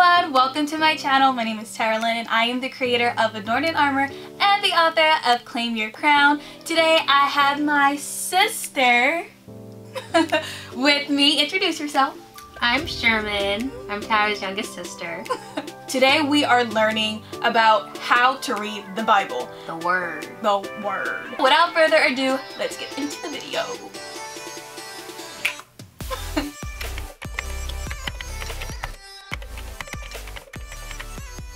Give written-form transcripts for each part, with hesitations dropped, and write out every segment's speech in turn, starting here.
everyone, welcome to my channel. My name is Tarah-Lynn and I am the creator of Adorned in Armor and the author of Claim Your Crown. Today I have my sister with me. Introduce yourself. I'm Shermine. I'm Tarah's youngest sister. Today we are learning about how to read the Bible. The Word. The Word. Without further ado, let's get into the video.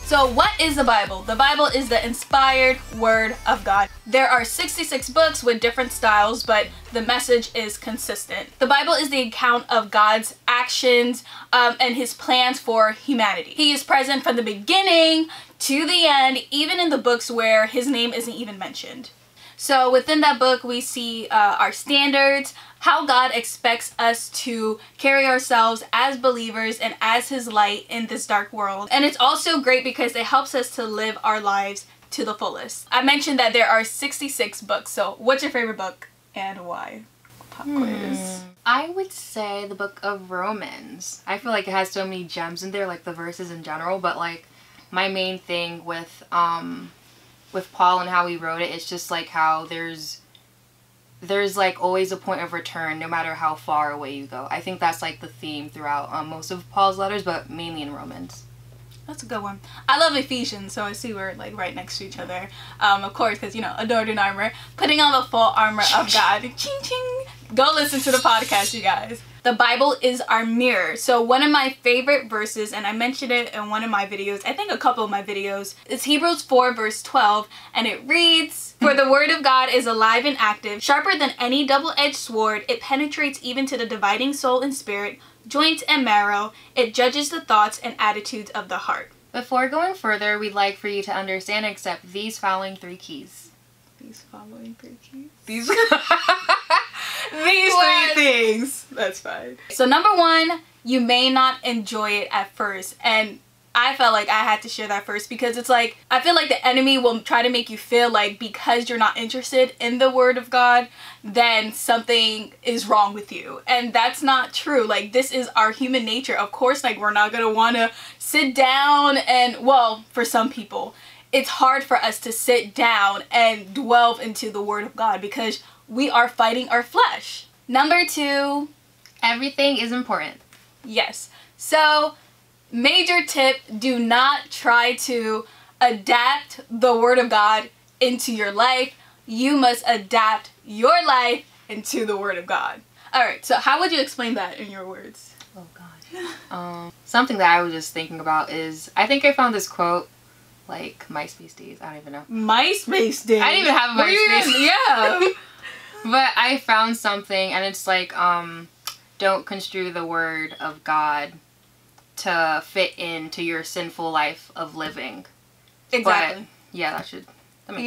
So what is the Bible? The Bible is the inspired word of God. There are 66 books with different styles, but the message is consistent. The Bible is the account of God's actions and his plans for humanity. He is present from the beginning to the end, even in the books where his name isn't even mentioned. So within that book, we see our standards, how God expects us to carry ourselves as believers and as his light in this dark world. And it's also great because it helps us to live our lives to the fullest. I mentioned that there are 66 books. So what's your favorite book and why? Pop quiz. I would say the book of Romans. I feel like it has so many gems in there, like the verses in general, but like my main thing with Paul and how he wrote it, it's just like how there's like always a point of return no matter how far away you go. I think that's like the theme throughout most of Paul's letters, but mainly in Romans. That's a good one. I love Ephesians, so I see we're like right next to each other. Of course, because you know, Adorned in Armor, putting on the full armor of God. Ching ching. Go listen to the podcast, you guys. The Bible is our mirror. So one of my favorite verses, and I mentioned it in one of my videos, I think a couple of my videos, is Hebrews 4 verse 12, and it reads, "For the word of God is alive and active, sharper than any double-edged sword. It penetrates even to the dividing soul and spirit, joints and marrow. It judges the thoughts and attitudes of the heart." Before going further, we'd like for you to understand and accept these following three keys. These following three keys? These three things. That's fine. So number one, you may not enjoy it at first. And I felt like I had to share that first because it's like, I feel like the enemy will try to make you feel like because you're not interested in the word of God, then something is wrong with you. And that's not true. Like, this is our human nature. Of course, like, we're not going to want to sit down and, well, for some people, it's hard for us to sit down and delve into the word of God because we are fighting our flesh. Number two, everything is important. Yes. So, major tip, do not try to adapt the word of God into your life. You must adapt your life into the word of God. Alright, so how would you explain that in your words? Oh God. Something that I was just thinking about is, I think I found this quote like MySpace days. I don't even know. MySpace days? I didn't even have MySpace. Yeah. But I found something and it's like, don't construe the word of God to fit into your sinful life of living. Exactly. But, yeah, that makes sense.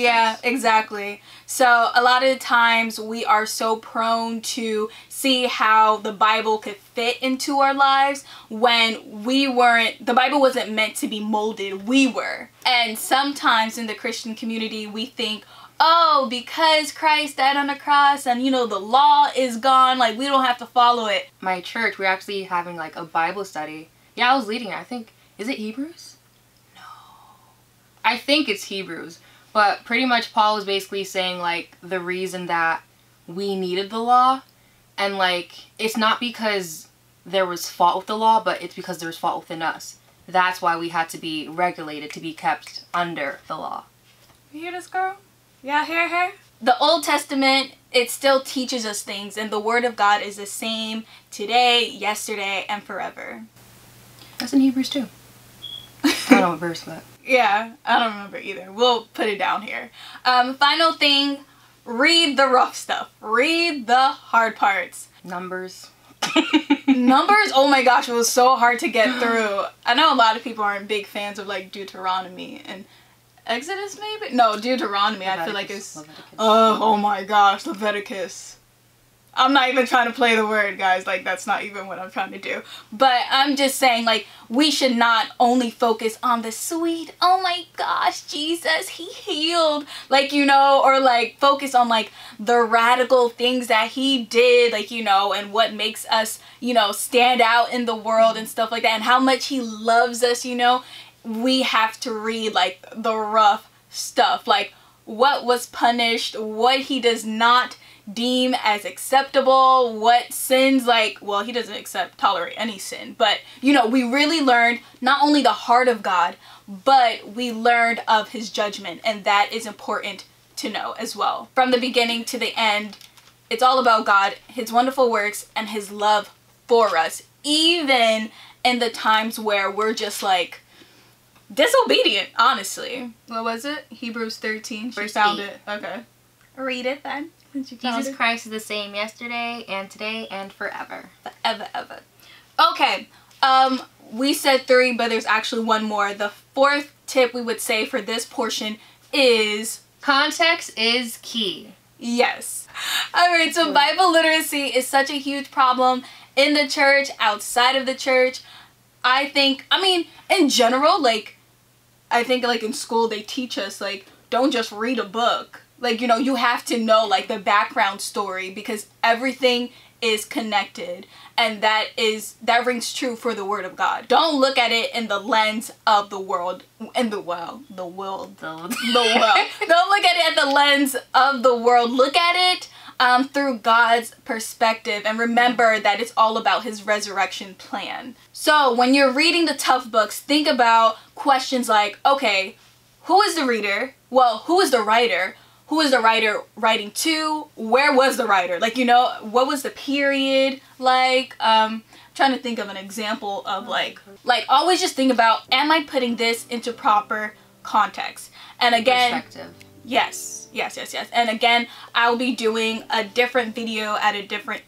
Yeah, exactly. So a lot of the times we are so prone to see how the Bible could fit into our lives when the Bible wasn't meant to be molded, we were. And sometimes in the Christian community we think, oh, because Christ died on the cross and, you know, the law is gone, like, we don't have to follow it. My church, we're actually having, like, a Bible study. Yeah, I was leading it. I think, is it Hebrews? No. I think it's Hebrews. But pretty much Paul was basically saying, like, the reason that we needed the law, and, like, it's not because there was fault with the law, but it's because there was fault within us. That's why we had to be regulated, to be kept under the law. You hear this, girl? Yeah, hear her? The Old Testament, it still teaches us things, and the Word of God is the same today, yesterday, and forever. That's in Hebrews too. I don't know what verse, but... Yeah, I don't remember either. We'll put it down here. Final thing, read the rough stuff. Read the hard parts. Numbers. Numbers? Oh my gosh, it was so hard to get through. I know a lot of people aren't big fans of like Deuteronomy and Exodus maybe? No, Deuteronomy. Leviticus. I feel like it's... Oh my gosh, Leviticus. I'm not even trying to play the word, guys. Like, that's not even what I'm trying to do. But I'm just saying, like, we should not only focus on the sweet, oh my gosh, Jesus, he healed. Like, you know, or like focus on like the radical things that he did, like, you know, and what makes us, you know, stand out in the world and stuff like that, and how much he loves us, you know. We have to read like the rough stuff, like what was punished, what he does not deem as acceptable, what sins, like, well, he doesn't tolerate any sin, but you know, we really learned not only the heart of God, but we learned of his judgment, and that is important to know as well. From the beginning to the end, it's all about God, his wonderful works, and his love for us, even in the times where we're just like disobedient, honestly. What was it? Hebrews 13. She found it. Okay. Read it then. Jesus Christ is the same yesterday and today and forever. Forever, ever. Okay. We said 3, but there's actually one more. The 4th tip we would say for this portion is context is key. Yes. Alright, so Bible literacy is such a huge problem in the church, outside of the church. I mean, in general, like, I think like in school they teach us, like, don't just read a book. Like, you know, you have to know like the background story, because everything is connected, and that rings true for the word of God. Don't look at it in the lens of the world, Don't look at it at the lens of the world. Look at it through God's perspective, and remember that it's all about his resurrection plan. So when you're reading the tough books, think about questions like, okay, who is the reader? Well, who is the writer? Who is the writer writing to? Where was the writer? Like, you know, what was the period like? Trying to think of an example of like always just think about, am I putting this into proper context? And again, perspective. Yes. And again, I'll be doing a different video at a different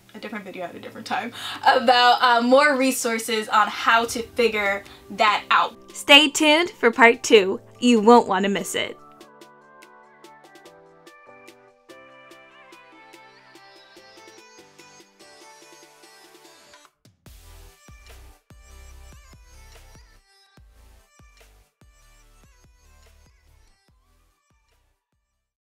time about more resources on how to figure that out. Stay tuned for part 2. You won't want to miss it.